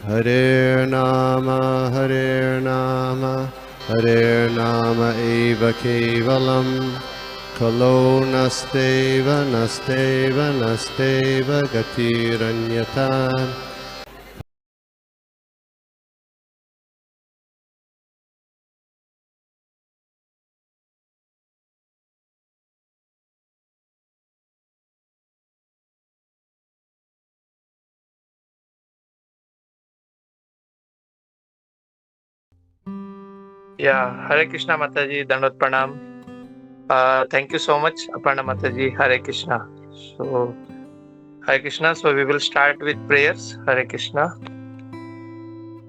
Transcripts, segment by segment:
Hare Nama, Hare Nama eva kevalam, Kalo nasteva, nasteva, nasteva gatiranyata. Yeah, Hare Krishna Mataji, Dandavat Pranam. Thank you so much, Aparna Mataji. Hare Krishna. So, Hare Krishna. So, we will start with prayers. Hare Krishna.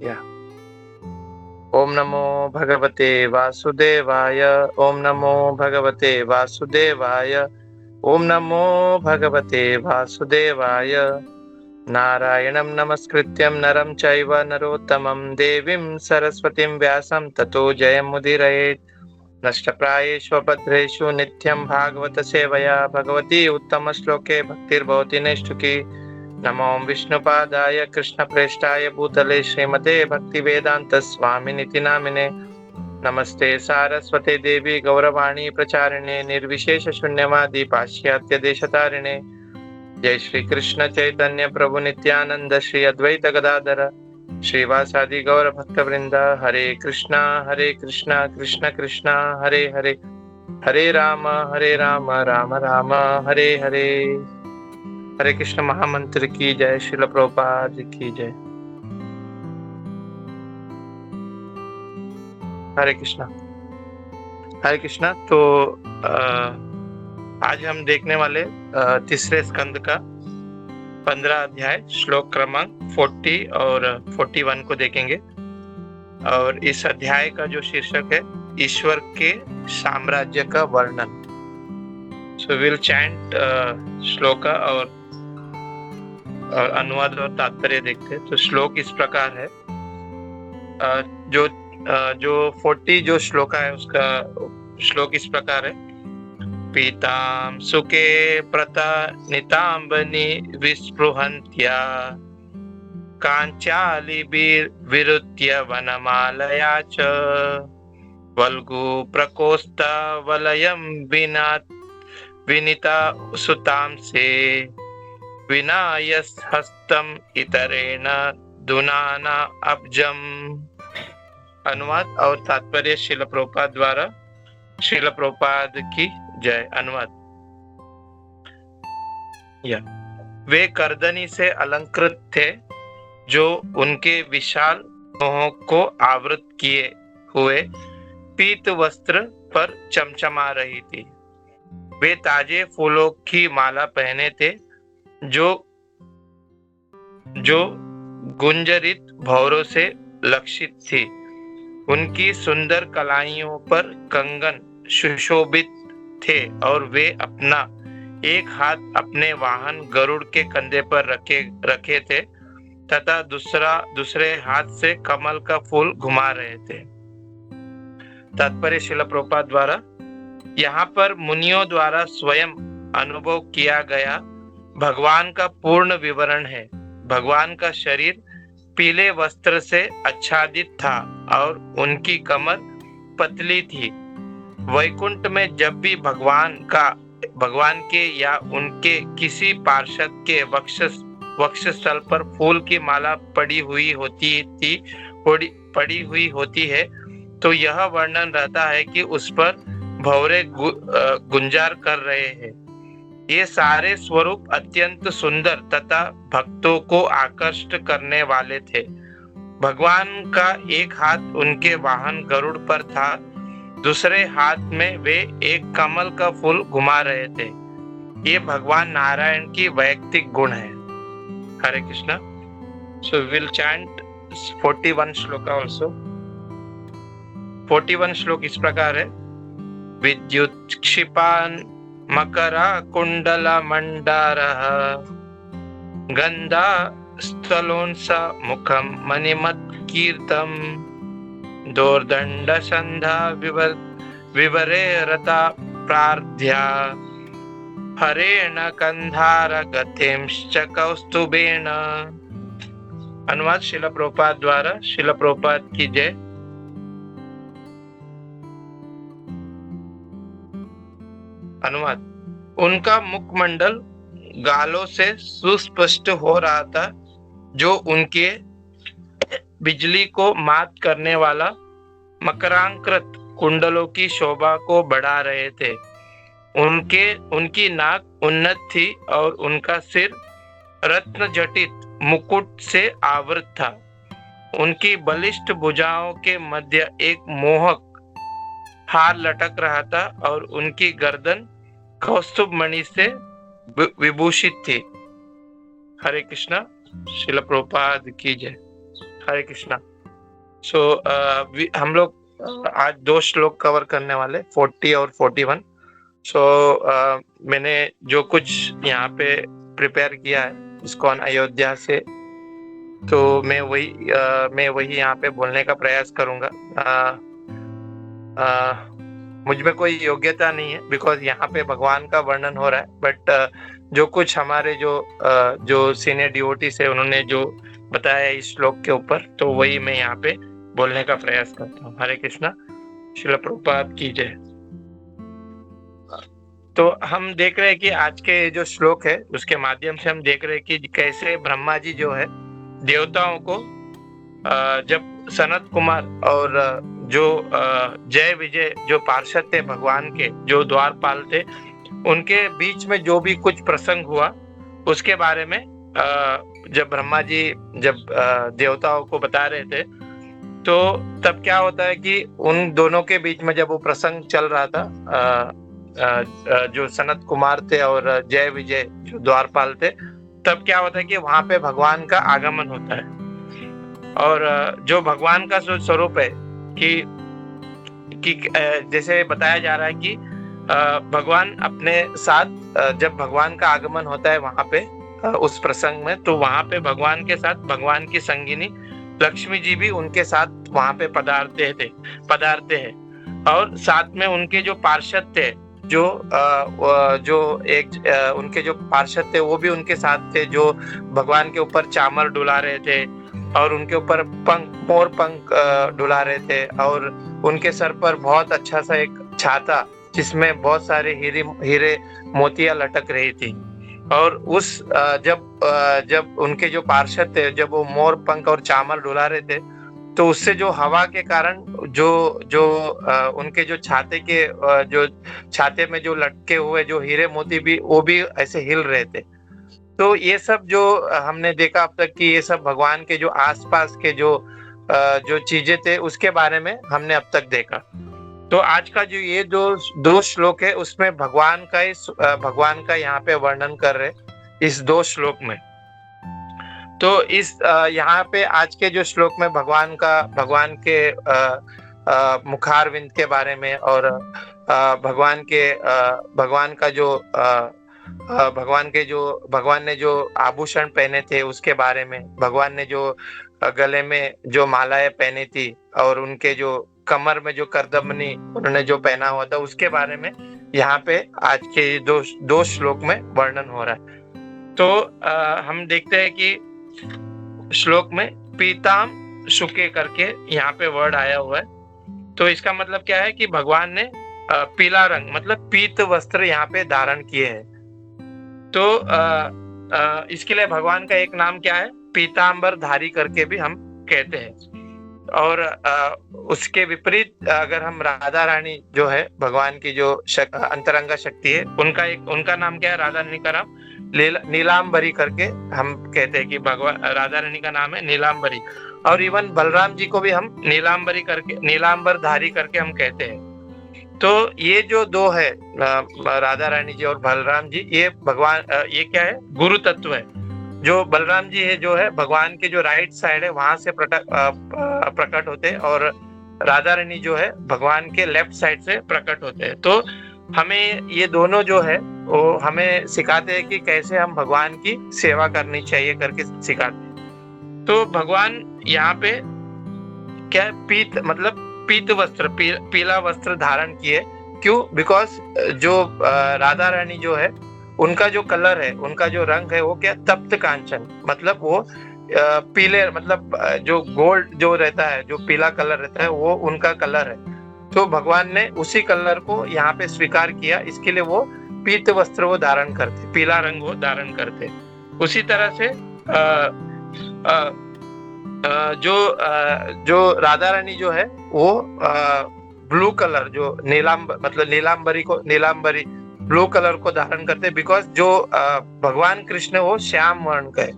Yeah. Om Namo Bhagavate Vasudevaya. Om Namo Bhagavate Vasudevaya. Om Namo Bhagavate Vasudevaya. नारायणं नमस्कृत्यं नरं चैव नरोत्तमं देवीं सरस्वतीं व्यासं ततो जयमुदीरयेत् नष्टप्रायेषु भद्रेषु नित्यं भागवत सेवया भगवती उत्तमश्लोके भक्तिर्भवति नैष्ठुकी नमो विष्णुपादाय कृष्णप्रेष्ठाय भूतले श्रीमते भक्तिवेदान्त स्वामिनिति नामिने नमस्ते सारस्वते देवी गौरवाणी प्रचारिणे निर्विशेष शून्यवादी पाश्चात्य देशतारिणे जय श्री कृष्ण चैतन्य प्रभु नित्यानंद श्री अद्वैत गदाधर श्रीवासादि गौर भक्त वृंद हरे कृष्णा कृष्ण कृष्ण हरे हरे हरे राम राम राम हरे हरे। हरे कृष्ण महामंत्र की जय। श्रील प्रभुपाद की जय। हरे कृष्णा। हरे कृष्णा। तो आज हम देखने वाले तीसरे स्कंद का 15 अध्याय श्लोक क्रमांक 40 और 41 को देखेंगे। और इस अध्याय का जो शीर्षक है ईश्वर के साम्राज्य का वर्णन। सो विल चैंट श्लोक और अनुवाद और तात्पर्य देखते हैं। तो श्लोक इस प्रकार है। जो 40 जो श्लोक है उसका श्लोक इस प्रकार है। पीतां सुके प्रता नितांबनि विस्पृहन्त्या काञ्चालिभिर्विरुत्य वनमालया च वल्गु प्रकोष्ठ वलयं विनीता सुतांसे विनायस्हस्तम् इतरेण दुनाना अब्जम। अनुवाद और तात्पर्य श्रील प्रभुपाद द्वारा। श्रील प्रभुपाद की जय। अनुवाद। वे करदनी से अलंकृत थे जो उनके विशाल भुजाओं को आवृत किए हुए पीत वस्त्र पर चमचमा रही थी। वे ताजे फूलों की माला पहने थे जो गुंजरित भौरों से लक्षित थी। उनकी सुंदर कलाइयों पर कंगन सुशोभित थे और वे अपना एक हाथ अपने वाहन गरुड़ के कंधे पर रखे थे तथा दूसरे हाथ से कमल का फूल घुमा रहे थे। तात्पर्य श्रील प्रभुपाद द्वारा। यहाँ पर मुनियों द्वारा स्वयं अनुभव किया गया भगवान का पूर्ण विवरण है। भगवान का शरीर पीले वस्त्र से आच्छादित था और उनकी कमर पतली थी। वैकुंठ में जब भी भगवान के या उनके किसी पार्षद के वक्षस्थल पर फूल की माला पड़ी हुई होती है तो यह वर्णन रहता है कि उस पर भौरे गुंजार कर रहे हैं। ये सारे स्वरूप अत्यंत सुंदर तथा भक्तों को आकर्षित करने वाले थे। भगवान का एक हाथ उनके वाहन गरुड़ पर था, दूसरे हाथ में वे एक कमल का फूल घुमा रहे थे। ये भगवान नारायण की वैयक्तिक गुण है। हरे कृष्णा। सो विल चैंट 41 श्लोक आल्सो। 41 श्लोक इस प्रकार है। विद्युत क्षिपान मकरा कुंडल मंडारः गंधा स्थलोंसा मुखम मणिमत् कीर्तम दोर्दंड संधा विवरे रता प्रार्थ्या हरेण कंधार गतिंश्च कौस्तुभेन। अनुवाद शिला प्रभुपाद द्वारा। शिला प्रभुपाद की जय। अनुवाद। उनका मुखमंडल गालों से सुस्पष्ट हो रहा था, जो उनके बिजली को मात करने वाला मकरांकृत कुंडलों की शोभा को बढ़ा रहे थे। उनकी नाक उन्नत थी और उनका सिर रत्न जटित मुकुट से आवृत था। उनकी बलिष्ठ भुजाओं के मध्य एक मोहक हार लटक रहा था और उनकी गर्दन कौस्तुभ मणि से विभूषित थी। हरे कृष्णा। श्रील प्रभुपाद की जय। हरे कृष्णा। हम लोग आज 2 श्लोक कवर करने वाले, 40 और 41। मैंने जो कुछ यहाँ पे प्रिपेयर किया है इस्कॉन अयोध्या से, तो मैं वही यहाँ पे बोलने का प्रयास करूंगा। मुझ में कोई योग्यता नहीं है, बिकॉज यहाँ पे भगवान का वर्णन हो रहा है, बट जो कुछ हमारे जो सीनियर डिवोटीज है उन्होंने जो बताया इस श्लोक के ऊपर, तो वही मैं यहाँ पे बोलने का प्रयास करता हूँ। हरे कृष्णा। श्रील प्रभुपाद की जय। तो हम देख रहे हैं कि आज के जो श्लोक है उसके माध्यम से हम देख रहे हैं कि कैसे ब्रह्मा जी जो है देवताओं को जब सनत कुमार और जो जय विजय जो पार्षद थे भगवान के, जो द्वारपाल थे, उनके बीच में जो भी कुछ प्रसंग हुआ उसके बारे में जब ब्रह्मा जी जब देवताओं को बता रहे थे, तो तब क्या होता है कि उन दोनों के बीच में जब वो प्रसंग चल रहा था, जो सनत कुमार थे और जय विजय जो द्वारपाल थे, तब क्या होता है कि वहां पे भगवान का आगमन होता है। और जो भगवान का स्वरूप है कि जैसे बताया जा रहा है कि भगवान अपने साथ जब भगवान का आगमन होता है वहां पे उस प्रसंग में, तो वहां पे भगवान के साथ भगवान की संगिनी लक्ष्मी जी भी उनके साथ वहां पे पधारते हैं। और साथ में उनके जो पार्षद थे, उनके जो पार्षद थे वो भी उनके साथ थे, जो भगवान के ऊपर चामर डुला रहे थे और उनके ऊपर मोर पंख डुला रहे थे, और उनके सर पर बहुत अच्छा सा एक छाता जिसमें बहुत सारे हीरे मोतियां लटक रही थी। और उस जब उनके जो पार्षद थे जब वो मोर पंख और चामर डुला रहे थे, तो उससे जो हवा के कारण जो उनके जो छाते में जो लटके हुए जो हीरे मोती भी वो भी ऐसे हिल रहे थे। तो ये सब जो हमने देखा अब तक कि ये सब भगवान के जो आसपास के जो चीजें थे उसके बारे में हमने अब तक देखा। तो आज का जो ये जो 2 श्लोक है उसमें भगवान का यहाँ पे वर्णन कर रहे इस 2 श्लोक में। तो इस यहाँ पे आज के जो श्लोक में भगवान के मुखारविंद के बारे में और भगवान ने जो आभूषण पहने थे उसके बारे में, भगवान ने जो गले में जो मालाएं पहनी थी और उनके जो कमर में जो करदमनी उन्होंने जो पहना हुआ था उसके बारे में यहाँ पे आज के 2 श्लोक में वर्णन हो रहा है। तो हम देखते हैं कि श्लोक में पीताम शुके करके यहाँ पे वर्ड आया हुआ है। तो इसका मतलब क्या है कि भगवान ने पीला रंग मतलब पीत वस्त्र यहाँ पे धारण किए हैं। तो इसके लिए भगवान का एक नाम क्या है, पीतांबर धारी करके भी हम कहते हैं। और उसके विपरीत अगर हम राधा रानी जो है भगवान की जो अंतरंगा शक्ति है, उनका नाम क्या है, राधा रानी का नाम नीलांबरी करके हम कहते हैं कि भगवान राधा रानी का नाम है नीलांबरी। और इवन बलराम जी को भी हम नीलांबर धारी करके हम कहते हैं। तो ये जो 2 है राधा रानी जी और बलराम जी, ये भगवान ये क्या है, गुरु तत्व है। जो बलराम जी है जो है भगवान के जो राइट साइड है वहां से प्रकट होते हैं, और राधा रानी जो है भगवान के लेफ्ट साइड से प्रकट होते हैं। तो हमें ये दोनों जो है वो हमें सिखाते हैं कि कैसे हम भगवान की सेवा करनी चाहिए करके सिखाते हैं। तो भगवान यहाँ पे क्या पीत मतलब पीत वस्त्र पीला वस्त्र धारण किए। क्यों? बिकॉज जो राधा रानी जो है उनका जो कलर है, उनका जो रंग है वो क्या, तप्त कांचन, मतलब वो पीले मतलब जो गोल्ड जो रहता है, जो पीला कलर रहता है, वो उनका कलर है। तो भगवान ने उसी कलर को यहाँ पे स्वीकार किया, इसके लिए वो पीत वस्त्र वो धारण करते, पीला रंग वो धारण करते। उसी तरह से जो राधा रानी जो है वो ब्लू कलर, जो नीलांबरी ब्लू कलर को धारण करते, बिकॉज जो भगवान कृष्ण वो श्याम वर्ण का है।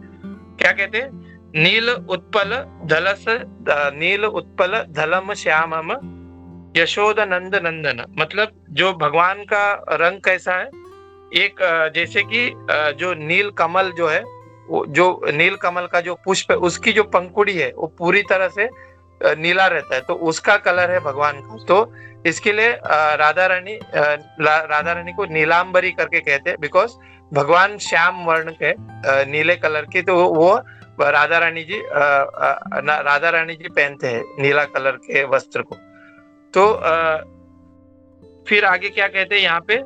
क्या कहते हैं? नील उत्पल धलम श्यामम यशोद नंद नंदन। मतलब जो भगवान का रंग कैसा है, एक जैसे कि जो नील कमल जो है, जो नील कमल का जो पुष्प है, उसकी जो पंखुड़ी है वो पूरी तरह से नीला रहता है, तो उसका कलर है भगवान का। तो इसके लिए राधा रानी को नीलांबरी करके कहते हैं, बिकॉज भगवान श्याम वर्ण के नीले कलर की, तो वो राधा रानी जी पहनते हैं नीला कलर के वस्त्र को। तो फिर आगे क्या कहते हैं यहाँ पे?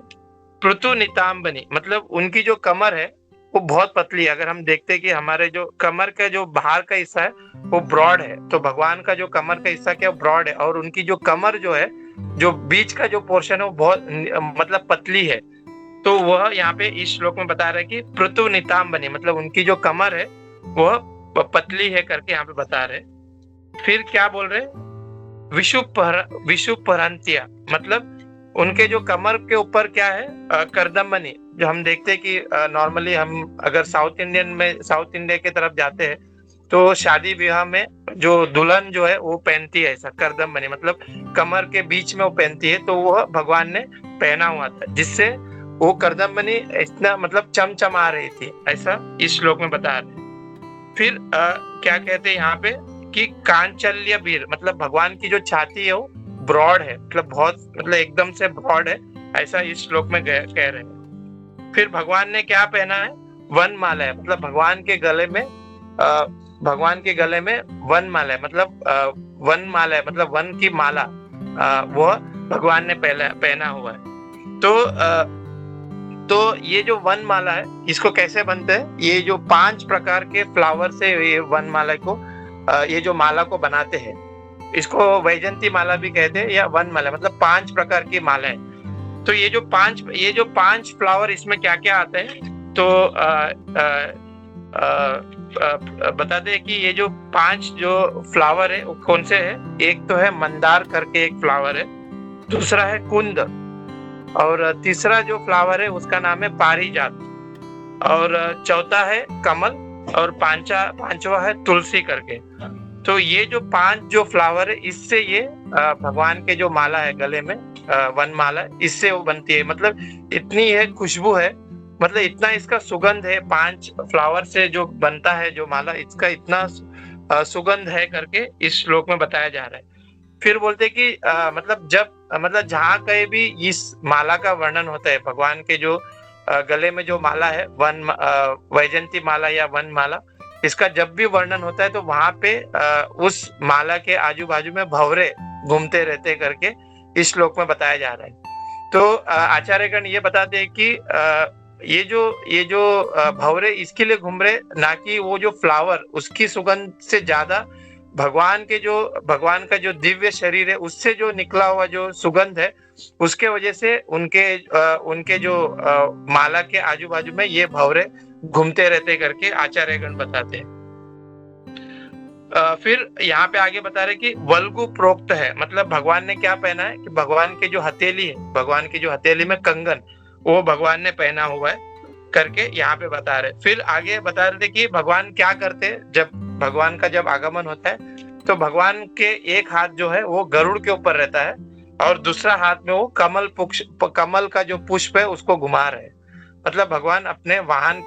पृथु नितांबनी, मतलब उनकी जो कमर है वो बहुत पतली है। अगर हम देखते हैं कि हमारे जो कमर का जो बाहर का हिस्सा है वो ब्रॉड है, तो भगवान का जो कमर का हिस्सा क्या ब्रॉड है, और उनकी जो कमर जो है, जो बीच का जो पोर्शन है वो बहुत मतलब पतली है। तो वह यहाँ पे इस श्लोक में बता रहे कि पृथु नितांबनी, मतलब उनकी जो कमर है वह पतली है करके यहाँ पे बता रहे। फिर क्या बोल रहे? विषुपहरंतिया, मतलब उनके जो कमर के ऊपर क्या है? करदमनी। जो हम देखते हैं कि नॉर्मली हम अगर साउथ इंडिया की तरफ जाते हैं तो शादी विवाह में जो दुल्हन जो है वो पहनती है ऐसा करदमनी, मतलब कमर के बीच में वो पहनती है, तो वह भगवान ने पहना हुआ था, जिससे वो करदमनी इतना मतलब चमचमा रही थी, ऐसा इस श्लोक में बता रहे। फिर क्या कहते हैं यहाँ पे कि कांचल्य वीर, मतलब भगवान की जो छाती है वो ब्रॉड है, मतलब बहुत मतलब एकदम से ब्रॉड है, ऐसा इस श्लोक में कह रहे हैं। फिर भगवान ने क्या पहना है? वन माला है, मतलब भगवान के गले में वन माला है, मतलब वन माला है, मतलब वन की माला वो भगवान ने पहना हुआ है। तो ये जो वन माला है इसको कैसे बनते हैं? ये जो 5 प्रकार के फ्लावर से ये वन माला को ये जो माला को बनाते हैं, इसको वैजंती माला भी कहते हैं या वन माला, मतलब 5 प्रकार की माला है। तो ये जो पांच फ्लावर, इसमें क्या क्या आते हैं? तो बताते हैं कि ये जो 5 जो फ्लावर है वो कौन से है? एक तो है मंदार करके एक फ्लावर है, दूसरा है कुंद, और तीसरा जो फ्लावर है उसका नाम है पारिजात, और चौथा है कमल, और पांचवा है तुलसी करके। तो ये जो 5 जो फ्लावर है, इससे ये भगवान के जो माला है गले में वन माला, इससे वो बनती है। मतलब इतनी है खुशबू है, मतलब इतना इसका सुगंध है, 5 फ्लावर से जो बनता है जो माला, इसका इतना सुगंध है करके इस श्लोक में बताया जा रहा है। फिर बोलते कि मतलब जहाँ कहीं भी इस माला का वर्णन होता है, भगवान के जो गले में जो माला है वैजंती माला या वन माला, इसका जब भी वर्णन होता है तो वहां पे उस माला के आजू बाजू में भंवरे घूमते रहते करके इस श्लोक में बताया जा रहा है। तो आचार्यगण ये बताते हैं कि ये जो भंवरे इसके लिए घूम रहे, ना कि वो जो फ्लावर उसकी सुगंध से ज्यादा भगवान का जो दिव्य शरीर है उससे जो निकला हुआ जो सुगंध है, उसके वजह से उनके जो माला के आजू बाजू में ये भंवरे घूमते रहते करके आचार्यगण बताते हैं। फिर यहाँ पे आगे बता रहे कि वल्गु प्रोक्त है, मतलब भगवान ने क्या पहना है कि भगवान की जो हथेली में कंगन वो भगवान ने पहना हुआ है करके यहाँ पे बता रहे। फिर आगे बता रहे थे कि भगवान क्या करते हैं जब भगवान का जब होता है, तो भगवान के एक हाथ जो है वो गरुड़ के ऊपर रहता है, और दूसरा हाथ में वो कमल का जो पुष्प है उसको घुमा रहे हैं। मतलब भगवान अपने वाहन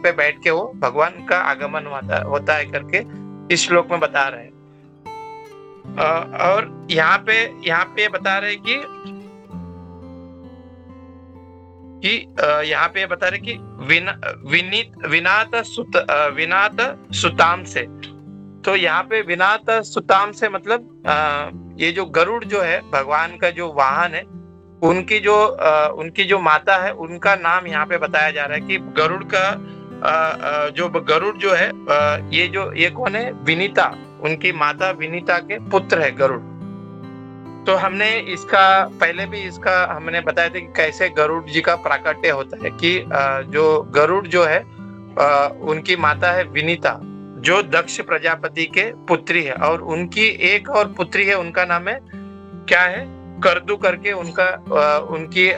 पे बैठ के वो भगवान का आगमन होता है करके इस श्लोक में बता रहे हैं। और यहाँ पे बता रहे कि विनात सुताम से। तो यहाँ पे विनात सुताम से मतलब ये जो गरुड़ जो है भगवान का जो वाहन है, उनकी जो माता है उनका नाम यहाँ पे बताया जा रहा है कि गरुड़ का जो गरुड़ जो है, ये कौन है? विनीता, उनकी माता विनीता के पुत्र है गरुड़। तो हमने इसका पहले भी इसका हमने बताया था कि कैसे गरुड़ जी का प्राकट्य होता है, कि जो गरुड़ जो है उनकी माता है विनीता, जो दक्ष प्रजापति के पुत्री है, और उनकी एक और पुत्री है, उनका नाम है क्या है? करदू करके उनका उनकी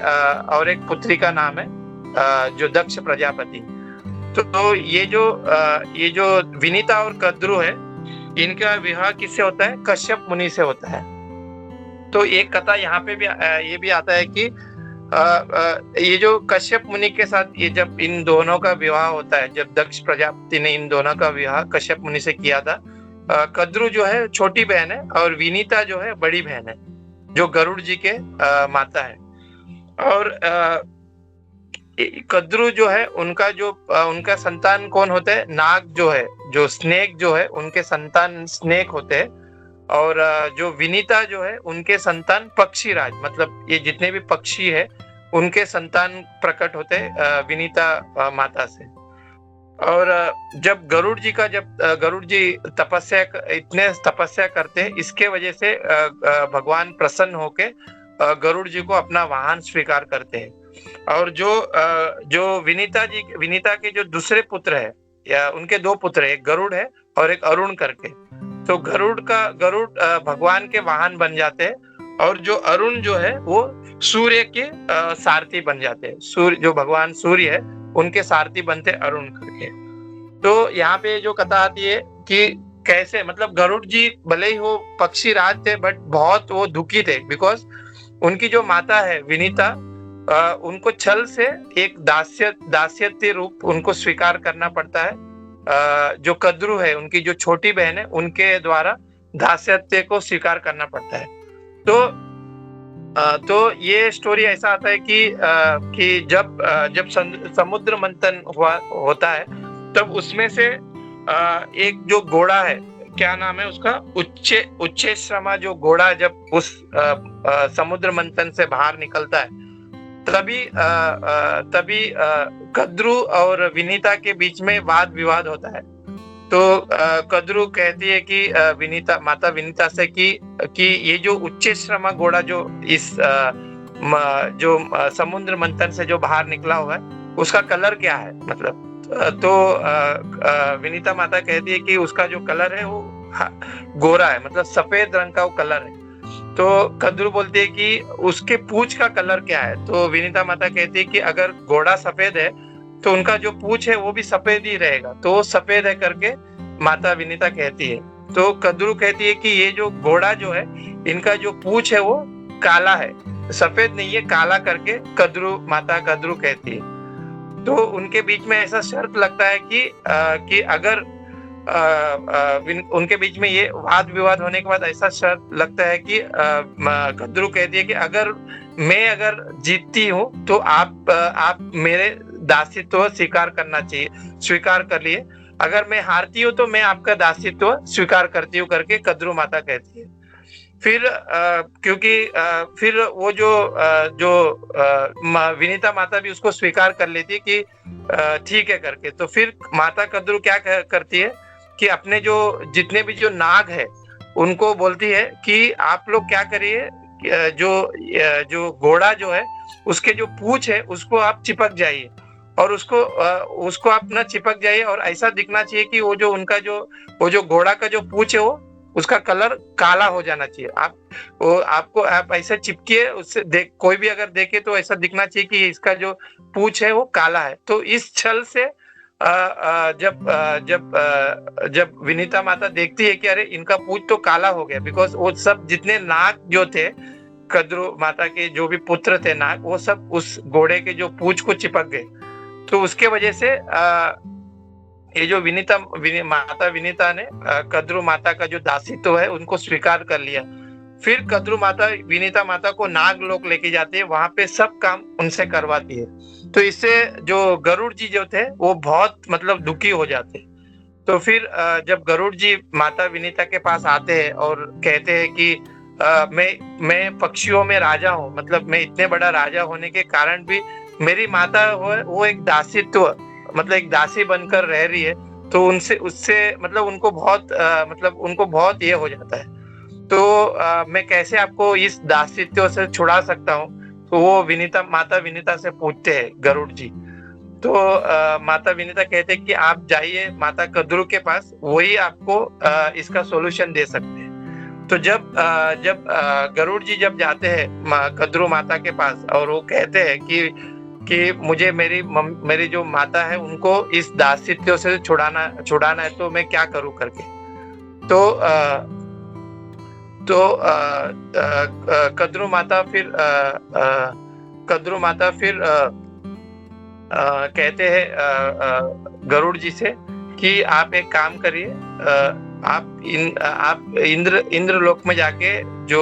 और एक पुत्री का नाम है जो दक्ष प्रजापति। तो ये जो विनीता और कद्रू है, इनका विवाह किससे होता है? कश्यप मुनि से होता है। तो एक कथा यहाँ पे भी ये भी आता है कि ये जो कश्यप मुनि के साथ ये जब इन दोनों का विवाह होता है, जब दक्ष प्रजापति ने इन दोनों का विवाह कश्यप मुनि से किया था, कद्रू जो है छोटी बहन है और विनीता जो है बड़ी बहन है, जो गरुड़ जी के माता है। और कद्रू जो है उनका संतान कौन होता है? नाग जो है, जो स्नेक जो है, उनके संतान स्नेक होते हैं। और जो विनीता जो है उनके संतान पक्षीराज, मतलब ये जितने भी पक्षी है उनके संतान प्रकट होते हैं विनीता माता से। और जब गरुड़ जी इतने तपस्या करते हैं, इसके वजह से भगवान प्रसन्न होके गरुड़ जी को अपना वाहन स्वीकार करते हैं। और जो विनीता के जो दूसरे पुत्र है, या उनके दो पुत्र है, एक गरुड़ है और एक अरुण करके। तो गरुड़ भगवान के वाहन बन जाते हैं, और जो अरुण जो है वो सूर्य के सारथी बन जाते हैं। सूर्य, जो भगवान सूर्य है, उनके सारथी बनते अरुण करके। तो यहाँ पे जो कथा आती है कि कैसे, मतलब गरुड़ जी भले ही वो पक्षी राज थे, बट बहुत वो दुखी थे, बिकॉज उनकी जो माता है विनीता, उनको छल से एक दास्यत्य रूप उनको स्वीकार करना पड़ता है। जो कद्रू है, उनकी जो छोटी बहन है, उनके द्वारा दास्यत्य को स्वीकार करना पड़ता है। तो ये स्टोरी ऐसा आता है कि जब समुद्र मंथन होता है, तब उसमें से एक जो घोड़ा है, क्या नाम है उसका? उच्चेश्रमा जो घोड़ा जब उस समुद्र मंथन से बाहर निकलता है, तभी कद्रू और विनीता के बीच में वाद विवाद होता है। तो कद्रू कहती है कि माता विनीता से कि ये जो उच्चेश्रमा घोड़ा जो इस जो समुद्र मंथन से जो बाहर निकला हुआ है, उसका कलर क्या है? मतलब तो विनीता माता कहती है कि उसका जो कलर है वो गोरा है, मतलब सफेद रंग का वो कलर है। तो कद्रू बोलती है कि उसके पूंछ का कलर क्या है? तो विनीता माता कहती है कि अगर घोड़ा सफेद है तो उनका जो पूंछ है वो भी सफेद ही रहेगा, तो सफेद है करके माता विनीता कहती है। तो कद्रू कहती है कि ये जो घोड़ा जो है, इनका जो पूंछ है वो काला है, सफेद नहीं है, काला करके माता कद्रू कहती है। तो उनके बीच में ऐसा शर्त लगता है कि अगर उनके बीच में ये वाद विवाद होने के बाद ऐसा शर्त लगता है कि कद्रू कहती है कि अगर मैं जीतती हूँ तो आप मेरे दासित्व स्वीकार कर लिए, अगर मैं हारती हूँ तो मैं आपका दासित्व स्वीकार करती हूँ करके कद्रू माता कहती है। फिर क्योंकि फिर वो जो विनीता माता भी उसको स्वीकार कर लेती है कि ठीक है करके। तो फिर माता कद्रू क्या करती है कि अपने जो जितने भी जो नाग है उनको बोलती है कि आप लोग क्या करिए, जो घोड़ा जो है उसके जो पूंछ है उसको आप चिपक जाइए, और उसको आप ना चिपक जाइए, और ऐसा दिखना चाहिए कि वो जो घोड़ा का जो पूंछ है वो उसका कलर काला हो जाना चाहिए। आप ऐसा चिपकिए, उससे कोई भी अगर देखे तो ऐसा दिखना चाहिए कि इसका जो पूंछ है वो काला है। तो इस छल से जब विनीता माता देखती है कि अरे इनका पूंछ तो काला हो गया, बिकॉज वो सब जितने नाग जो थे, कद्रू माता के जो भी पुत्र थे नाग, वो सब उस घोड़े के जो पूंछ को चिपक गए। तो उसके वजह से ये जो माता विनीता ने कद्रू माता का जो दासित्व है उनको स्वीकार कर लिया। फिर कद्रू माता विनीता माता को नाग लोक लेके जाती है, वहां पे सब काम उनसे करवाती है। तो इससे जो गरुड़ जी जो थे वो बहुत मतलब दुखी हो जाते। तो फिर जब गरुड़ जी माता विनीता के पास आते हैं और कहते हैं कि मैं पक्षियों में राजा हूँ, मतलब मैं इतने बड़ा राजा होने के कारण भी मेरी माता वो एक दासित्व मतलब एक दासी बनकर रह रही है, तो उनसे उससे मतलब उनको बहुत ये हो जाता है। तो मैं कैसे आपको इस दासित्व से छुड़ा सकता हूँ? तो वो माता विनीता से पूछते हैं गरुड़ जी। तो माता विनीता कहते हैं कि आप जाइए माता कद्रू के पास, वही आपको इसका सॉल्यूशन दे सकते हैं। तो जब गरुड़ जी जब जाते हैं कद्रू माता के पास, और वो कहते हैं कि मुझे मेरी जो माता है उनको इस दासित्व से छुड़ाना है, तो मैं क्या करूं करके। तो कद्रू माता फिर कहते हैं गरुड़ जी से कि आप एक काम करिए, आप इंद्र लोक में जाके जो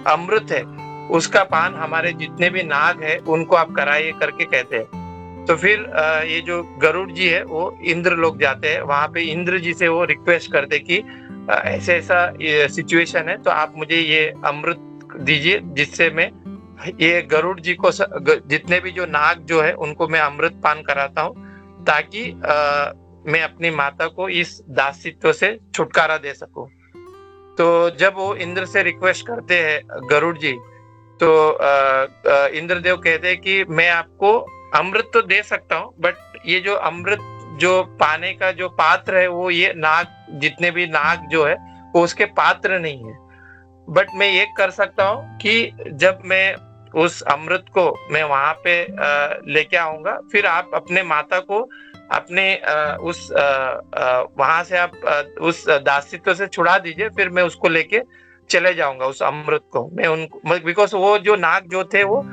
अमृत है उसका पान हमारे जितने भी नाग है उनको आप कराइए करके कहते हैं। तो फिर ये जो गरुड़ जी है वो इंद्र लोक जाते हैं, वहां पे इंद्र जी से वो रिक्वेस्ट करते कि ऐसा सिचुएशन है, तो आप मुझे ये अमृत दीजिए जिससे मैं ये गरुड़ जी को जितने भी जो नाग जो है उनको मैं अमृत पान कराता हूँ, ताकि मैं अपनी माता को इस दासित्व से छुटकारा दे सकूं। तो जब वो इंद्र से रिक्वेस्ट करते हैं गरुड़ जी, तो इंद्रदेव कहते हैं कि मैं आपको अमृत तो दे सकता हूँ, बट ये जो अमृत जो पाने का जो पात्र है वो ये नाग जितने भी नाग जो है वो उसके पात्र नहीं है। बट मैं ये कर सकता हूँ कि जब मैं उस अमृत को मैं वहां पे लेके आऊंगा, फिर आप अपने माता को अपने वहां से आप उस दासित्व से छुड़ा दीजिए, फिर मैं उसको लेके चले जाऊंगा उस अमृत को। मैं उनको बिकॉज वो जो नाग जो थे वो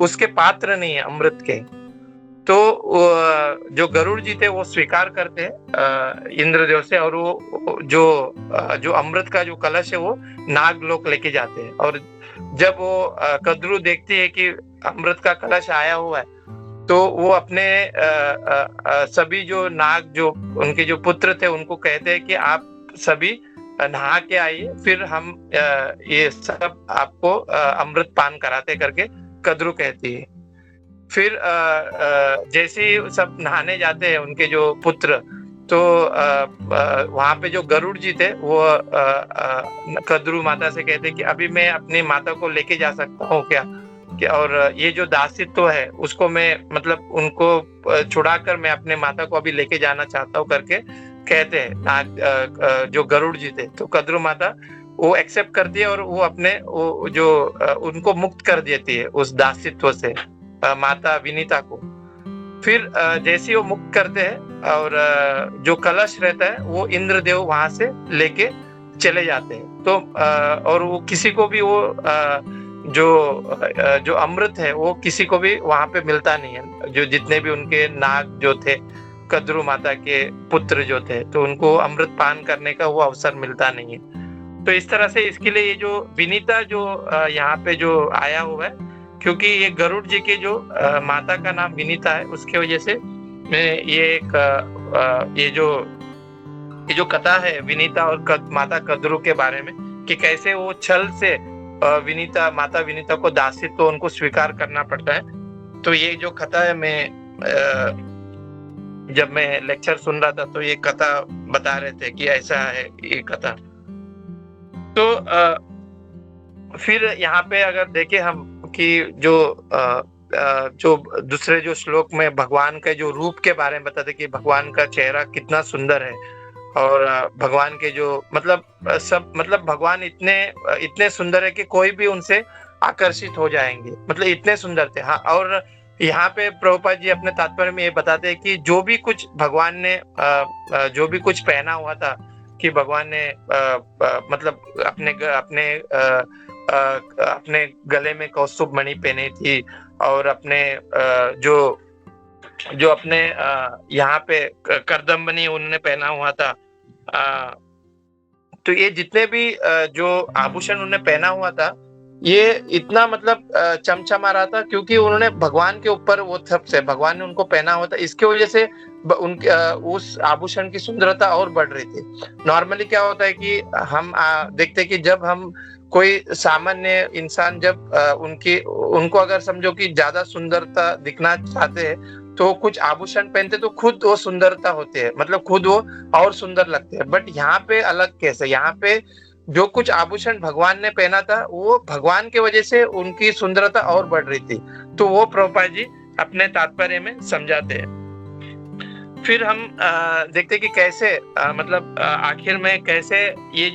उसके पात्र नहीं है अमृत के। तो जो गरुड़ जी थे वो स्वीकार करते हैं इंद्रदेव से, और वो जो अमृत का जो कलश है वो नागलोक लेके जाते हैं। और जब वो कद्रू देखती है कि अमृत का कलश आया हुआ है, तो वो अपने सभी जो नाग जो उनके जो पुत्र थे उनको कहते हैं कि आप सभी नहा के आइए, फिर हम ये सब आपको अमृत पान कराते करके कद्रू कहती है। फिर जैसे ही सब नहाने जाते हैं उनके जो पुत्र, तो वहां पे जो गरुड़ जी थे वो कद्रू माता से कहते कि अभी मैं अपनी माता को लेके जा सकता हूँ क्या, और ये जो दासित्व है उसको मैं मतलब उनको छुड़ाकर मैं अपने माता को अभी लेके जाना चाहता हूँ करके कहते हैं जो गरुड़ जी थे। तो कद्रू माता वो एक्सेप्ट करती है और वो अपने वो जो उनको मुक्त कर देती है उस दासित्व से, माता विनीता को। फिर जैसे वो मुक्त करते हैं और जो कलश रहता है वो इंद्रदेव वहां से लेके चले जाते हैं। तो और वो किसी को भी वो जो अमृत है वो किसी को भी वहां पे मिलता नहीं है। जो जितने भी उनके नाग जो थे कद्रू माता के पुत्र जो थे, तो उनको अमृत पान करने का वो अवसर मिलता नहीं है। तो इस तरह से इसके लिए ये जो विनीता जो यहाँ पे जो आया हुआ है, क्योंकि ये गरुड़ जी के जो माता का नाम विनीता है, उसके वजह से ये जो कथा है विनीता और माता कद्रू के बारे में, कि कैसे वो छल से माता विनीता को दासित्व तो उनको स्वीकार करना पड़ता है। तो ये जो कथा है, मैं जब मैं लेक्चर सुन रहा था तो ये कथा बता रहे थे कि ऐसा है ये कथा। तो फिर यहाँ पे अगर देखें हम कि जो दूसरे जो श्लोक में भगवान के जो रूप के बारे में बताते कि भगवान का चेहरा कितना सुंदर है, और भगवान के जो मतलब भगवान इतने सुंदर है कि कोई भी उनसे आकर्षित हो जाएंगे, मतलब इतने सुंदर थे। हाँ, और यहाँ पे प्रभुपाद जी अपने तात्पर्य में ये बताते हैं कि जो भी कुछ भगवान ने जो भी कुछ पहना हुआ था, कि भगवान ने मतलब अपने गले में कौस्तुभ मणि पहनी थी, और अपने जो अपने यहाँ पे करदम्बनी उन्होंने पहना हुआ था। तो ये जितने भी जो आभूषण उन्होंने पहना हुआ था, ये इतना मतलब चमचमा रहा था, क्योंकि उन्होंने भगवान के ऊपर वो सबसे भगवान ने उनको पहना हुआ था। इसके वजह से उनके उस आभूषण की सुंदरता और बढ़ रही थी। नॉर्मली क्या होता है कि हम देखते हैं कि जब हम कोई सामान्य इंसान जब उनको अगर समझो कि ज्यादा सुंदरता दिखना चाहते हैं, तो कुछ आभूषण पहनते तो खुद वो सुंदरता होती है, मतलब खुद वो और सुंदर लगते हैं। बट यहाँ पे अलग केस है, यहाँ पे जो कुछ आभूषण भगवान ने पहना था वो भगवान की वजह से उनकी सुंदरता और बढ़ रही थी। तो वो प्रभुपाद जी अपने तात्पर्य में समझाते हैं। फिर हम देखते हैं कि कैसे मतलब आखिर में कैसे ये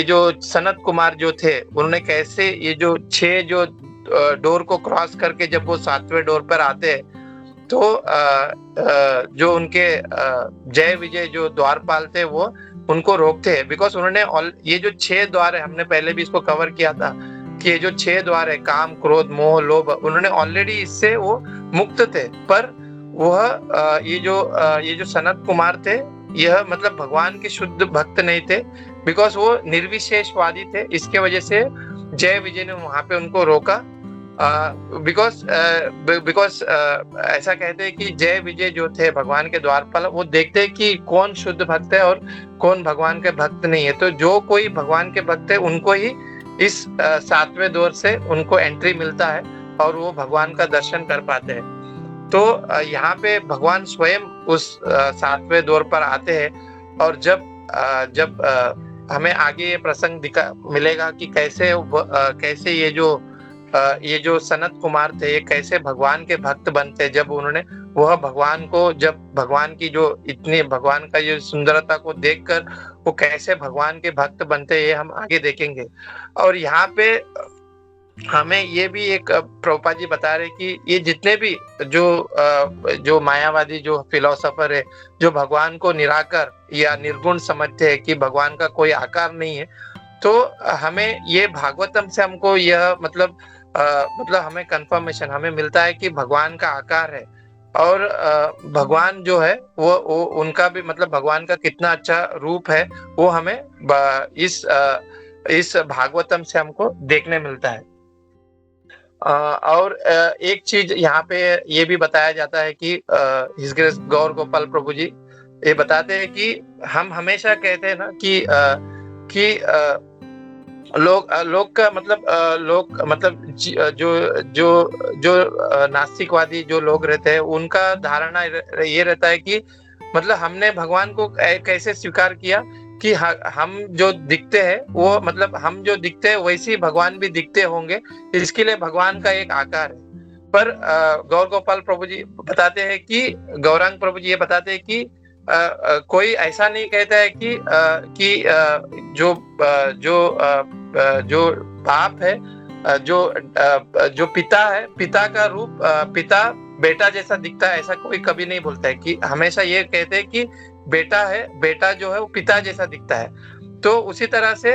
जो सनत कुमार जो थे उन्होंने कैसे ये जो 6 जो डोर को क्रॉस करके जब वो 7वें डोर पर आते हैं तो जो उनके जय विजय जो द्वारपाल थे वो उनको रोकते हैं, बिकॉज उन्होंने ये जो 6 द्वार है, हमने पहले भी इसको कवर किया था कि ये जो 6 द्वार है काम क्रोध मोह लोभ, उन्होंने ऑलरेडी इससे वो मुक्त थे। पर वह ये जो सनत कुमार थे यह मतलब भगवान के शुद्ध भक्त नहीं थे, बिकॉज वो निर्विशेषवादी थे। इसके वजह से जय विजय ने वहां पे उनको रोका, बिकॉज ऐसा कहते हैं कि जय विजय जो थे भगवान के द्वारपाल, वो देखते हैं कि कौन शुद्ध भक्त है और कौन भगवान के भक्त नहीं है। तो जो कोई भगवान के भक्त है उनको ही इस 7वें द्वार से उनको एंट्री मिलता है और वो भगवान का दर्शन कर पाते हैं। तो यहाँ पे भगवान स्वयं उस 7वें द्वार पर आते हैं और जब हमें आगे ये प्रसंग मिलेगा कि कैसे ये जो सनत कुमार थे ये कैसे भगवान के भक्त बनते, जब उन्होंने वह भगवान को जब भगवान की जो इतनी भगवान का ये सुंदरता को देखकर वो कैसे भगवान के भक्त बनते, ये हम आगे देखेंगे। और यहाँ पे हमें ये भी एक प्रभुपाद जी बता रहे कि ये जितने भी जो मायावादी जो फिलोसोफर है जो भगवान को निराकार या निर्गुण समझते हैं कि भगवान का कोई आकार नहीं है, तो हमें ये भागवतम से हमको यह मतलब हमें कंफर्मेशन हमें मिलता है कि भगवान का आकार है और भगवान जो है वो उनका भी मतलब भगवान का कितना अच्छा रूप है वो हमें इस भागवतम से हमको देखने मिलता है। और एक चीज यहाँ पे ये भी बताया जाता है कि हिज ग्रेस गौर गोपाल प्रभु जी ये बताते हैं कि हम हमेशा कहते हैं ना कि लोग का मतलब जो नास्तिकवादी जो लोग रहते हैं उनका धारणा ये रहता है कि मतलब हमने भगवान को कैसे स्वीकार किया कि हम जो दिखते हैं वो मतलब हम जो दिखते हैं वैसे ही भगवान भी दिखते होंगे, इसके लिए भगवान का एक आकार है। पर गौर गोपाल प्रभु जी बताते हैं कि गौरांग प्रभु जी ये बताते हैं कि कोई ऐसा नहीं कहता है कि जो बाप है जो पिता है, पिता का रूप पिता बेटा जैसा दिखता है, ऐसा कोई कभी नहीं बोलता है। कि हमेशा ये कहते हैं कि बेटा है, बेटा जो है वो पिता जैसा दिखता है। तो उसी तरह से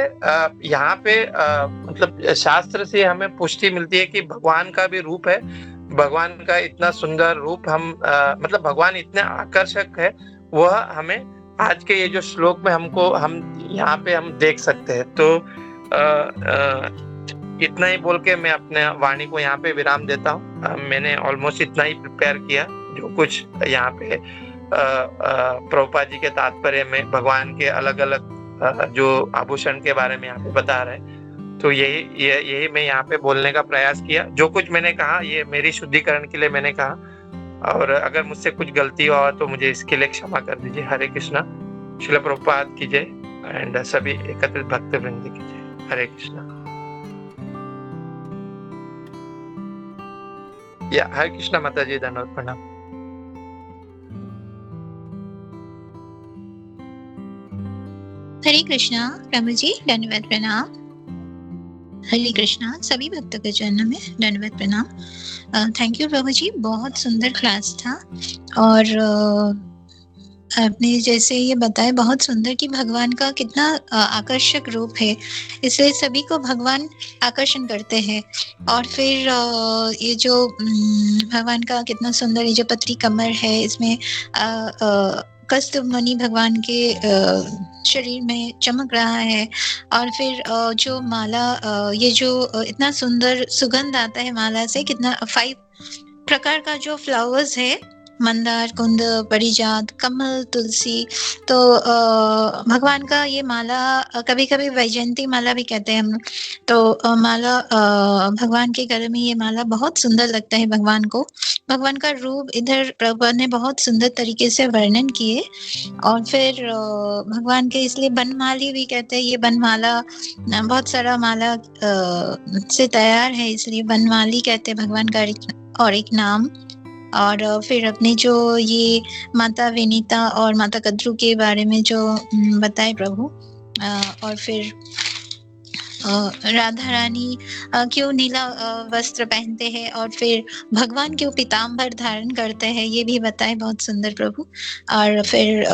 यहाँ पे मतलब शास्त्र से हमें पुष्टि मिलती है कि भगवान का भी रूप है, भगवान का इतना सुंदर रूप हम मतलब भगवान इतने आकर्षक है, वह हमें आज के ये जो श्लोक में हम यहाँ पे हम देख सकते हैं। तो इतना ही बोल के मैं अपने वाणी को यहाँ पे विराम देता हूँ। मैंने ऑलमोस्ट इतना ही प्रिपेयर किया, जो कुछ यहाँ पे प्रभुपाद जी के तात्पर्य में भगवान के अलग अलग जो आभूषण के बारे में यहाँ पे बता रहे हैं, तो यही मैं यहाँ पे बोलने का प्रयास किया। जो कुछ मैंने कहा ये मेरी शुद्धिकरण के लिए मैंने कहा, और अगर मुझसे कुछ गलती हुआ तो मुझे इसके लिए क्षमा कर दीजिए। हरे कृष्णा। श्रील प्रभुपाद की जय एंड सभी एकत्रित भक्त वृंद की जय। हरे कृष्णा। या हरे कृष्णा माता जी, धन्यवाद, प्रणाम। हरे कृष्णा प्रभु जी, धन्यवाद, प्रणाम। हरे कृष्णा सभी भक्तों के चरणों में दंडवत प्रणाम। थैंक यू प्रभु जी, बहुत सुंदर क्लास था। और आपने जैसे ये बताया बहुत सुंदर कि भगवान का कितना आकर्षक रूप है, इसलिए सभी को भगवान आकर्षण करते हैं। और फिर ये जो भगवान का कितना सुंदर ये जो पत्री कमर है, इसमें कस्तूर मणि भगवान के शरीर में चमक रहा है। और फिर जो माला, ये जो इतना सुंदर सुगंध आता है माला से, कितना 5 प्रकार का जो फ्लावर्स है मंदार, कुंद, परिजात, कमल, तुलसी। तो भगवान का ये माला कभी कभी वैजयंती माला भी कहते हैं हम लोग। तो माला भगवान के गले में ये माला बहुत सुंदर लगता है भगवान को। भगवान का रूप इधर प्रभु ने बहुत सुंदर तरीके से वर्णन किए। और फिर भगवान के इसलिए बनमाली भी कहते हैं। ये बनमाला बहुत सारा माला से तैयार है, इसलिए बनमाली कहते हैं भगवान का और एक नाम। और फिर अपने जो ये माता विनीता और माता कद्रू के बारे में जो बताए प्रभु, और फिर राधा रानी क्यों नीला वस्त्र पहनते हैं और फिर भगवान क्यों पीताम्बर धारण करते हैं, ये भी बताए बहुत सुंदर प्रभु। और फिर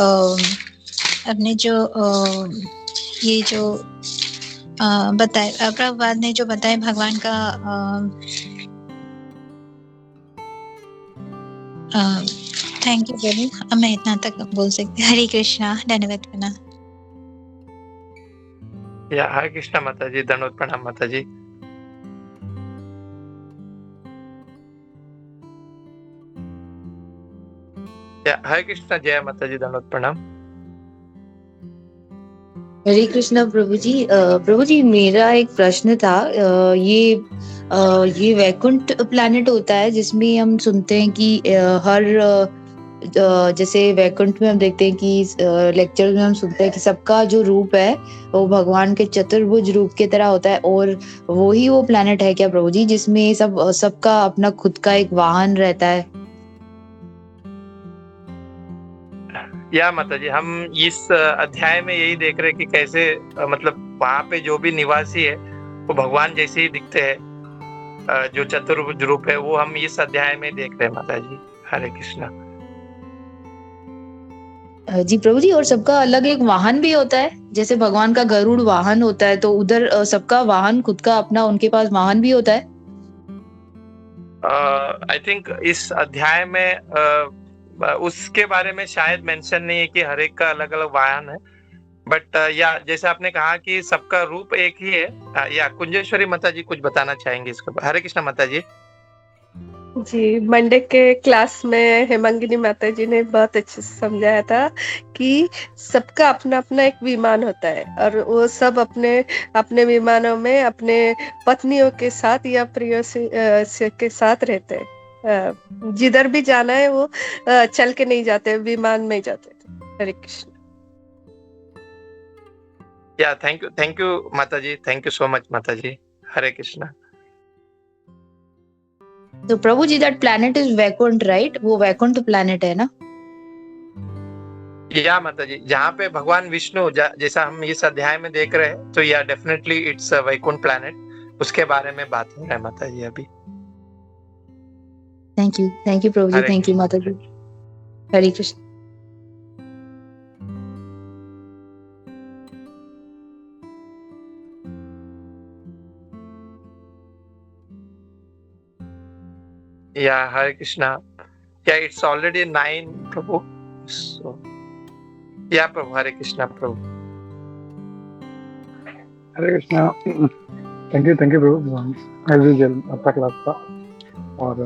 अपने जो ये जो बताए प्रभुपाद ने जो बताए भगवान का थैंक यू प्रभु, मैं इतना तक बोल सकती। हरे कृष्णा, धन्यवाद प्रणाम। या हरे कृष्णा माता जी, दंडवत प्रणाम माता जी। या हरे कृष्णा, जय माता जी, दंडवत प्रणाम। हरे कृष्णा प्रभु जी। प्रभु जी, मेरा एक प्रश्न था। ये वैकुंठ प्लैनेट होता है जिसमें हम सुनते हैं कि हर जैसे वैकुंठ में हम देखते हैं कि लेक्चर में हम सुनते हैं कि सबका जो रूप है वो भगवान के चतुर्भुज रूप की तरह होता है, और वही वो प्लैनेट है क्या प्रभु जी जिसमें सबका अपना खुद का एक वाहन रहता है? या माता जी, हम इस अध्याय में यही देख रहे हैं कि कैसे मतलब वहां पे जो भी निवासी है वो भगवान जैसे ही दिखते हैं। जो चतुर्भुज रूप है वो हम इस अध्याय में देख रहे हैं माता जी। हरे कृष्णा जी प्रभु जी, और सबका अलग एक वाहन भी होता है, जैसे भगवान का गरुड़ वाहन होता है, तो उधर सबका वाहन खुद का अपना उनके पास वाहन भी होता है। आई थिंक इस अध्याय में उसके बारे में शायद मेंशन नहीं है कि हर एक का अलग अलग वाहन है, बट या जैसे आपने कहा कि सबका रूप एक ही है। या कुंजेश्वरी माता जी कुछ बताना चाहेंगे इसके बारे? हरे कृष्णा माता जी। जी, मंडे के क्लास में हेमंगिनी माता जी ने बहुत अच्छे से समझाया था कि सबका अपना अपना एक विमान होता है और वो सब अपने अपने विमानों में अपने पत्नियों के साथ या प्रियों से के साथ रहते हैं। जिधर भी जाना है वो चल के नहीं जाते, विमान में ही जाते थे। हरे कृष्ण। या थैंक यू माता जी, थैंक यू सो मच माता जी। हरे कृष्णा। तो प्रभु जी, that planet is Vaikuntha, right? वो वैकुंठ प्लैनेट है ना? या माता जी, जहाँ पे भगवान विष्णु जैसा हम इस अध्याय में देख रहे हैं, तो या डेफिनेटली इट्स वैकुंठ प्लैनेट। उसके बारे में बात हो रहा है माता जी अभी। Thank you Prabhu ji, thank you माता जी। हरे कृष्ण। या हरे कृष्णा। या इट्स ऑलरेडी 9 प्रभु। सो या प्रभु, हरे कृष्णा प्रभु। हरे कृष्णा। थैंक यू प्रभु। एज यूजुअल आपका क्लास था और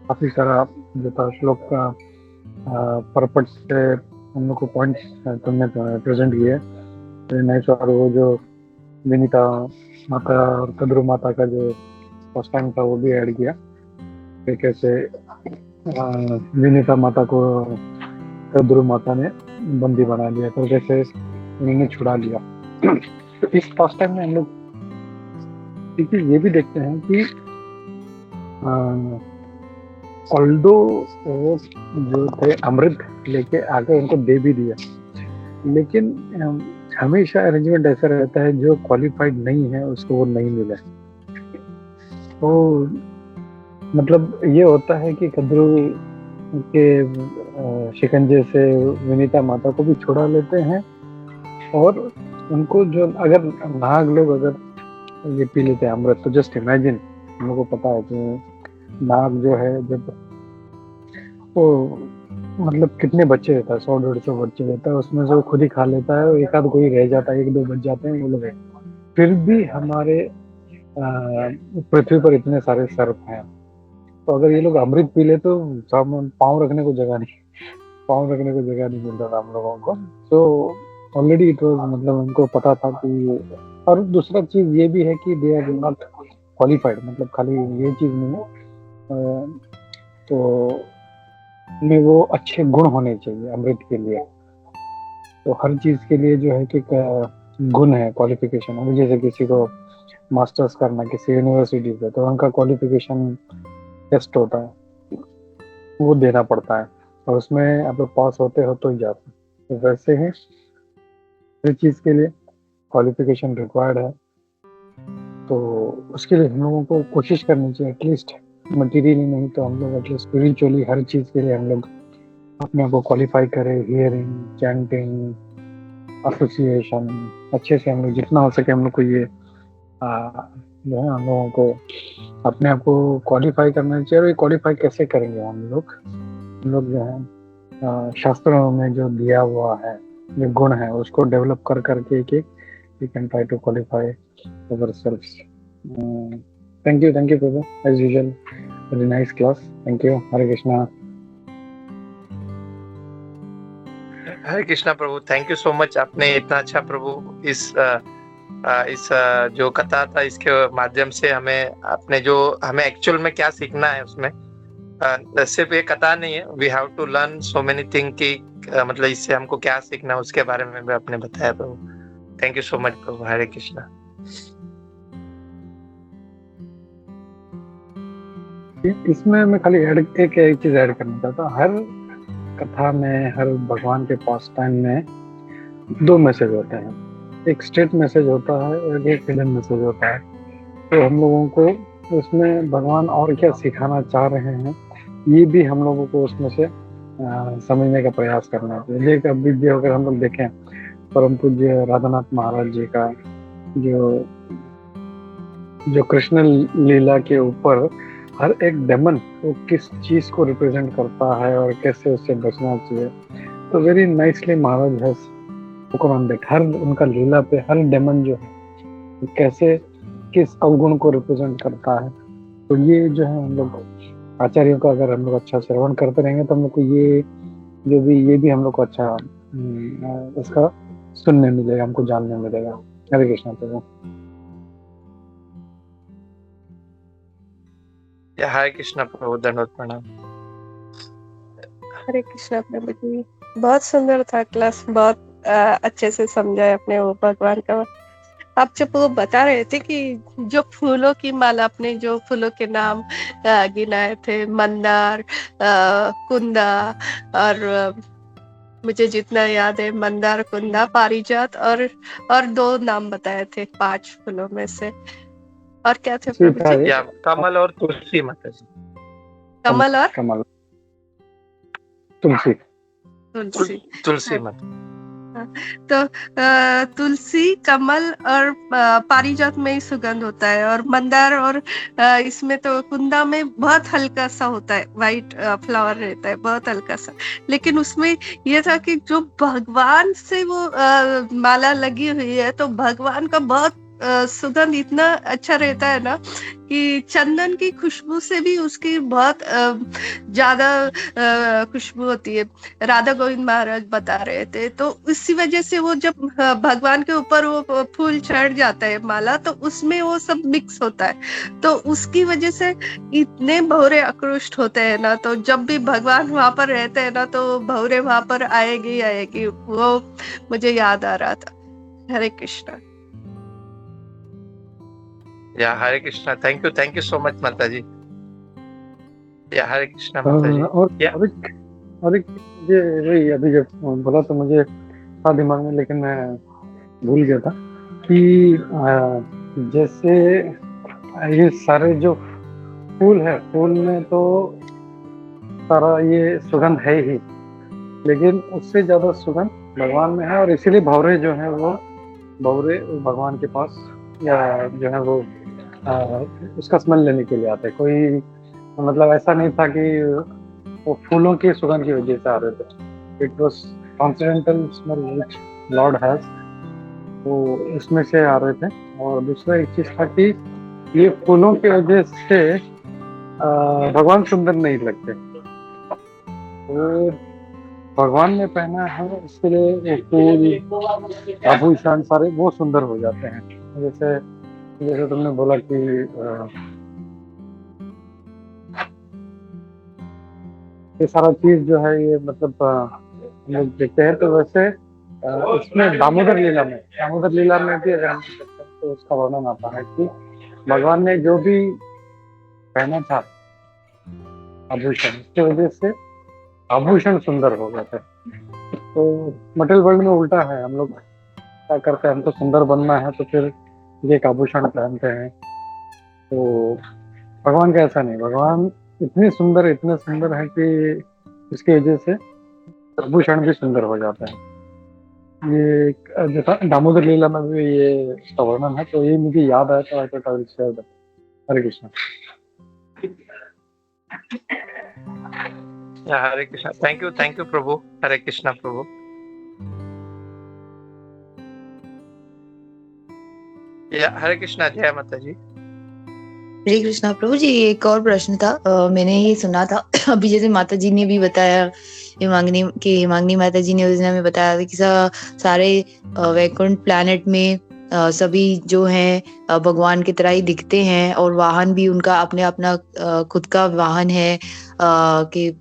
काफी सारा जो था श्लोक का परपट से हम लोग को पॉइंट्स तुमने प्रेजेंट किए। नाइस। और वो जो विनीता माता और कद्रू माता का जो फर्स्ट टाइम था वो भी ऐड किया, कैसे विनीता माता को कद्रू माता ने बंदी बना लिया, तो कैसे उन्होंने छुड़ा लिया। तो इस फर्स्ट टाइम में हम लोग ये भी देखते हैं कि ऑल्दो वो जो थे अमृत लेके आके उनको दे भी दिया, लेकिन हमेशा अरेंजमेंट ऐसा रहता है जो क्वालिफाइड नहीं है उसको वो नहीं मिला। तो मतलब ये होता है कि कद्रू के शिकंजे से विनीता माता को भी छुड़ा लेते हैं, और उनको जो अगर नाग लोग अगर ये पी लेते हैं अमृत, तो जस्ट इमेजिन, हम लोग को पता है कि नाग जो है जब वो मतलब कितने बच्चे रहता है, 100-150 बच्चे रहता है, उसमें से वो खुद ही खा लेता है, एक आध कोई रह जाता है, 1-2 बच जाते हैं वो लोग। फिर भी हमारे पृथ्वी पर इतने सारे सर्प हैं, तो अगर ये लोग अमृत पी ले तो पाँव रखने को जगह नहीं मिलता था हम लोगों को। तो ऑलरेडी इट वाज, मतलब उनको पता था कि, और दूसरा चीज ये भी है कि दे आर नॉट क्वालिफाइड, मतलब खाली ये चीज नहीं है, तो में वो अच्छे गुण होने चाहिए अमृत के लिए। तो हर चीज के लिए जो है कि गुण है, क्वालिफिकेशन। अभी जैसे किसी को मास्टर्स करना किसी यूनिवर्सिटी पे, तो उनका क्वालिफिकेशन टेस्ट होता है, वो देना पड़ता है, और उसमें आप लोग पास होते हो तो ही जाते। तो वैसे ही हर चीज के लिए क्वालिफिकेशन रिक्वायर्ड है। तो उसके लिए हम लोगों को कोशिश करनी चाहिए, एटलीस्ट मटेरियली नहीं तो हम लोग एटलीस्ट स्पिरिचुअली हर चीज के लिए हम लोग अपने आप को क्वालिफाई करें। हियरिंग, चैंटिंग, एसोसिएशन, अच्छे से हम लोग जितना हो सके हम लोग को ये जो है हम लोगों को अपने आप को क्वालिफाई करना चाहिए। और ये क्वालिफाई कैसे करेंगे हम लोग जो है शास्त्रों में जो दिया हुआ है, जो गुण है, उसको डेवलप कर करके एक we can try to qualify ourselves. Thank you Prabhu, as usual, very nice class. Thank you. Hare Krishna. Hare Krishna Prabhu, thank you so much. आपने इतना अच्छा प्रभु इस जो कथा था इसके माध्यम से हमें आपने जो हमें एक्चुअल में क्या सीखना है उसमें, सिर्फ ये कथा नहीं है, we have to learn so many thing की मतलब इससे हमको क्या सीखना है उसके बारे में भी आपने बताया प्रभु। थैंक यू सो मच प्रभु। हरे कृष्णा। इसमें मैं खाली एक चीज ऐड करना चाहता हूँ। हर कथा में, हर भगवान के पास टाइम में दो मैसेज होते हैं, एक स्ट्रेट मैसेज होता है और एक हिडन मैसेज होता है। तो हम लोगों को उसमें भगवान और क्या सिखाना चाह रहे हैं, ये भी हम लोगों को उसमें से समझने का प्रयास करना चाहिए। अभी भी अगर हम लोग देखें परम पूज्य राधानाथ महाराज जी का जो कृष्ण लीला के ऊपर हर एक डेमन वो किस चीज को रिप्रेजेंट करता है और कैसे उससे बचना चाहिए, तो वेरी नाइसली महाराज हैज स्पोकन ऑन दैट। हर उनका लीला पे हर डेमन जो है कैसे किस अवगुण को रिप्रेजेंट करता है। तो ये जो है हम लोग आचार्यों का अगर हम लोग अच्छा श्रवण करते रहेंगे तो हम लोग को ये भी हम लोग को अच्छा इसका सुनने मिलेगा, हमको जानने मिलेगा। हरे कृष्णा प्रभु। हरे कृष्णा प्रभु, दंडवत प्रणाम। हरे कृष्णा प्रभु जी, बहुत सुंदर था क्लास, बहुत अच्छे से समझाया अपने वो भगवान का। आप जब वो बता रहे थे कि जो फूलों की माला, अपने जो फूलों के नाम गिनाए थे, मंदार, कुंदा, और मुझे जितना याद है मंदार, कुंदा, पारिजात, और दो नाम बताए थे 5 फूलों में से, और क्या थे प्रभु जी? या कमल और तुलसी माता जी। कमल और तुलसी माता। तो तुलसी, कमल और पारिजात में ही सुगंध होता है, और मंदार और इसमें तो कुंदा में बहुत हल्का सा होता है, वाइट फ्लावर रहता है, बहुत हल्का सा। लेकिन उसमें यह था कि जो भगवान से वो माला लगी हुई है, तो भगवान का बहुत सुगंध इतना अच्छा रहता है ना कि चंदन की खुशबू से भी उसकी बहुत ज्यादा खुशबू होती है। राधा गोविंद महाराज बता रहे थे, तो इसी वजह से वो जब भगवान के ऊपर वो फूल चढ़ जाता है माला, तो उसमें वो सब मिक्स होता है, तो उसकी वजह से इतने भौरे आकृष्ट होते हैं ना। तो जब भी भगवान वहां पर रहते हैं ना, तो भौरे वहां पर आएगी, वो मुझे याद आ रहा था। Hare Krishna. Yeah Hare Krishna, thank you so much माता जी। या हरे कृष्णा माता जी। और एक ये अभी जब बोला तो मुझे था दिमाग में, लेकिन मैं भूल गया था कि जैसे ये सारे जो फूल है, फूल में तो सारा ये सुगंध है ही, लेकिन उससे ज्यादा सुगंध भगवान में है, और इसीलिए भौरे जो है वो भौरे भगवान के पास या जो है वो उसका स्मेल लेने के लिए आते। कोई मतलब ऐसा नहीं था कि वो फूलों की सुगंध की वजह से आ रहे थे। It was transcendental smell which Lord has, वो इसमें से आ रहे थे। और दूसरा एक चीज था कि ये फूलों की वजह से भगवान सुंदर नहीं लगते। वो भगवान ने पहना है इसके लिए वो फूल आभूषण सारे वो सुंदर हो जाते हैं। जैसे जैसे तुमने बोला कि ये सारा चीज जो है ये मतलब हम लोग देखते हैं। तो वैसे इसमें दामोदर लीला में भी अगर हम देखते हैं तो उसका वर्णन आता है कि भगवान ने जो भी पहना था आभूषण, इसकी वजह से आभूषण सुंदर हो गए थे। तो मटेरियल वर्ल्ड में उल्टा है, हम लोग क्या करते हैं, हमको सुंदर बनना है तो फिर ये एक आभूषण पहनते हैं। तो भगवान का ऐसा नहीं, भगवान इतने सुंदर है कि इसकी वजह से आभूषण भी सुंदर हो जाता है। ये जैसा दामोदर लीला में भी ये इसका वर्णन है, तो ये मुझे याद आया तो I thought I will share that. Hare Krishna. Hare Krishna. Thank you प्रभु। हरे कृष्णा प्रभु। हरे कृष्णा। जय माता जी। हरे कृष्णा प्रभु जी। एक और प्रश्न था, मैंने ये सुना था अभी जैसे माता जी ने भी बताया, हेमांगिनी माता जी ने उस दिन हमें बताया था कि सारे वैकुंठ प्लैनेट में सभी जो हैं भगवान की तरह ही दिखते हैं और वाहन भी उनका अपना खुद का वाहन है कि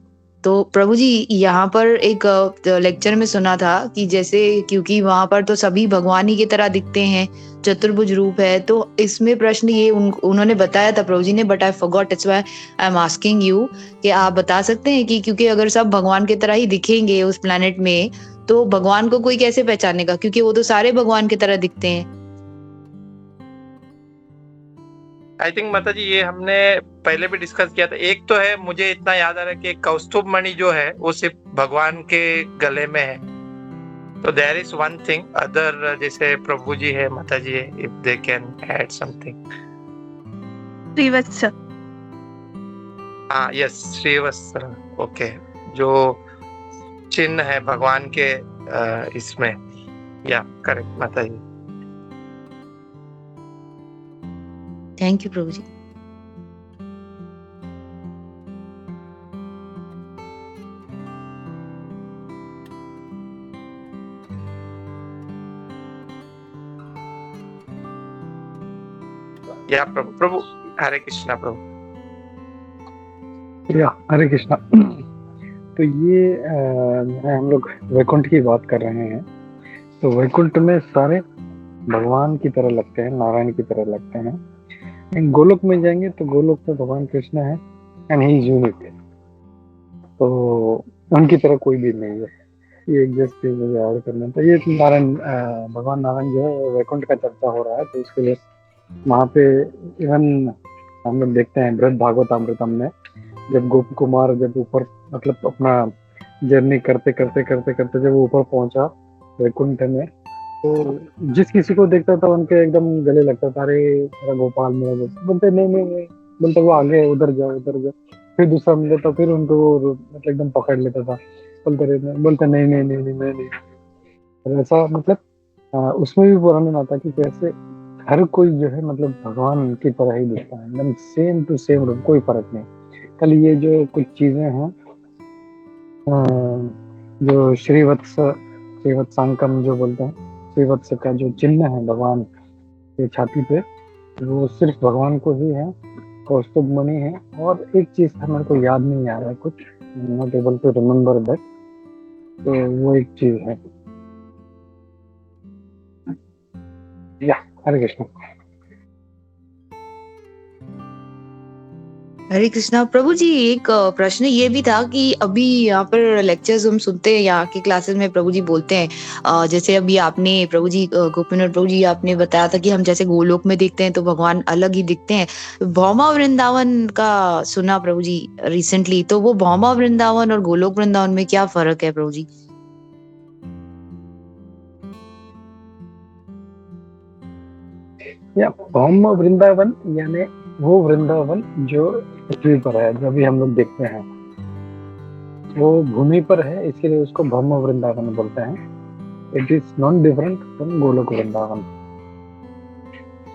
तो प्रभु जी यहाँ पर एक लेक्चर में सुना था कि जैसे क्योंकि वहां पर तो सभी भगवान ही की तरह दिखते हैं, चतुर्भुज रूप है, तो इसमें प्रश्न ये उन्होंने बताया था प्रभु जी ने, but I forgot, it's why I am asking you कि आप बता सकते हैं कि क्योंकि अगर सब भगवान की तरह ही दिखेंगे उस प्लेनेट में तो भगवान को कोई कैसे पहचानेगा, क्योंकि वो तो सारे भगवान की तरह दिखते हैं। आई थिंक माता जी ये हमने पहले भी डिस्कस किया था। एक तो है, मुझे इतना याद आ रहा है कि कौस्तुभ मणि जो है वो सिर्फ भगवान के गले में है। तो there is one thing other, जैसे प्रभु जी है, माता जी है, if they can add something. Srivatsa. हाँ यस, श्रीवत्स। ओके, जो चिन्ह है भगवान के इसमें, या करेक्ट माता जी। थैंक यू प्रभु जी। या प्रभु हरे कृष्णा प्रभु। या हरे कृष्णा। तो ये हम लोग वैकुंठ की बात कर रहे हैं। तो वैकुंठ में सारे भगवान की तरह लगते हैं, नारायण की तरह लगते हैं। गोलोक में जाएंगे तो गोलोक में भगवान कृष्ण है एंड ही इज यूनिक, तो उनकी तरह कोई भी नहीं है। ये एक जस्ट मुझे ऐड करना था। ये नारायण भगवान नारायण जो है वैकुंठ का चर्चा हो रहा है, तो इसके लिए वहाँ पे इवन हम लोग देखते हैं बृहद भागवतामृतम में जब गोप कुमार जब ऊपर मतलब अपना जर्नी करते करते करते करते जब वो ऊपर पहुंचा वैकुंठ में, तो जिस किसी को देखता था उनके एकदम गले लगता था, अरे मेरा गोपाल मेरा गोपाल, बोलते नहीं, बोलते वो आगे उधर जाओ। फिर दूसरा मिले तो फिर उनको मतलब एकदम पकड़ लेता था, बोलते नहीं। ऐसा मतलब उसमें भी वर्णन आता कि कैसे हर कोई जो है मतलब भगवान की तरह ही दिखता है, एकदम सेम टू सेम रूप, कोई फर्क नहीं। कल ये जो कुछ चीजें हैं जो श्रीवत्सांकम जो बोलते हैं, श्रीवत्स का जो चिन्ह है भगवान के छाती पे, वो सिर्फ भगवान को ही है, कौस्तुभ मणि है। और एक चीज था मेरे को याद नहीं आ रहा है, कुछ not able to remember that, तो वो एक चीज है। या हरे कृष्ण। हरे कृष्णा प्रभु जी। एक प्रश्न ये भी था कि अभी यहाँ पर लेक्चर्स हम सुनते हैं, यहाँ की क्लासेस में प्रभु जी बोलते हैं, जैसे अभी आपने प्रभु जी गोपीनाथ प्रभु जी आपने बताया था कि हम जैसे गोलोक में देखते हैं तो भगवान अलग ही दिखते हैं। भौमा वृंदावन का सुना प्रभु जी रिसेंटली, तो वो भौमा वृंदावन और गोलोक वृंदावन में क्या फर्क है प्रभु जी? या भौम वृंदावन यानी वो वृंदावन जो पृथ्वी पर है, जो भी हम लोग देखते हैं वो भूमि पर है, इसलिए उसको भौम वृंदावन बोलते हैं। It is non different from Golok Vrindavan.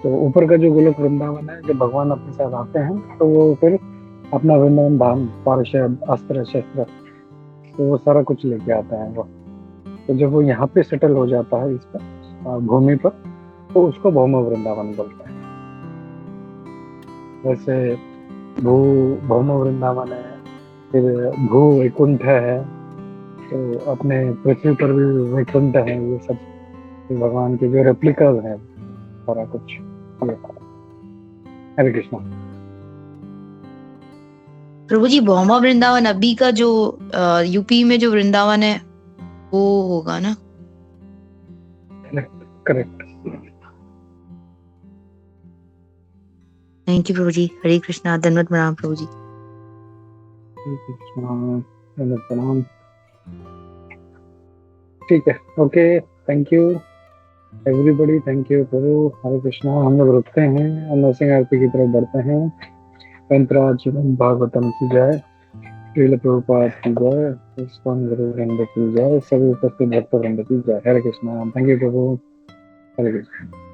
तो ऊपर का जो गोलोक वृंदावन है, जब भगवान अपने साथ आते हैं तो वो फिर अपना वृंदावन धाम, पार्षद, अस्त्र शस्त्र, तो वो सारा कुछ लेके आता है वो। तो जब वो यहाँ पे सेटल हो जाता है इस पर भूमि पर, तो उसको भौम वृंदावन बोलते हैं। जैसे भौम वृंदावन है, फिर भू वैकुंठ है, तो अपने पृथ्वी पर भी वैकुंठ है। ये सब भगवान के जो रेप्लिकाज हैं सारा कुछ ये। हरे कृष्णा। प्रभु जी, भौमा वृंदावन अभी का जो यूपी में जो वृंदावन है वो होगा ना? करेक्ट। थैंक यू प्रभु जी। हरे कृष्णा, धन्यवाद प्रणाम प्रभु जी। हरे कृष्णा, धन्यवाद प्रणाम। ठीक है, okay, thank you everybody, thank you प्रभु। हरे कृष्णा। हम लोग रुकते हैं और नरसिंह आरती की तरफ बढ़ते हैं। पंतराचरण भागवतम की जय, श्रील प्रभुपाद की जय, इस्कॉन गुरु वृंद की जय, सभी उपस्थित भक्त वृंद की जय। हरे कृष्णा। थैंक यू प्रभु। हरे कृष्णा।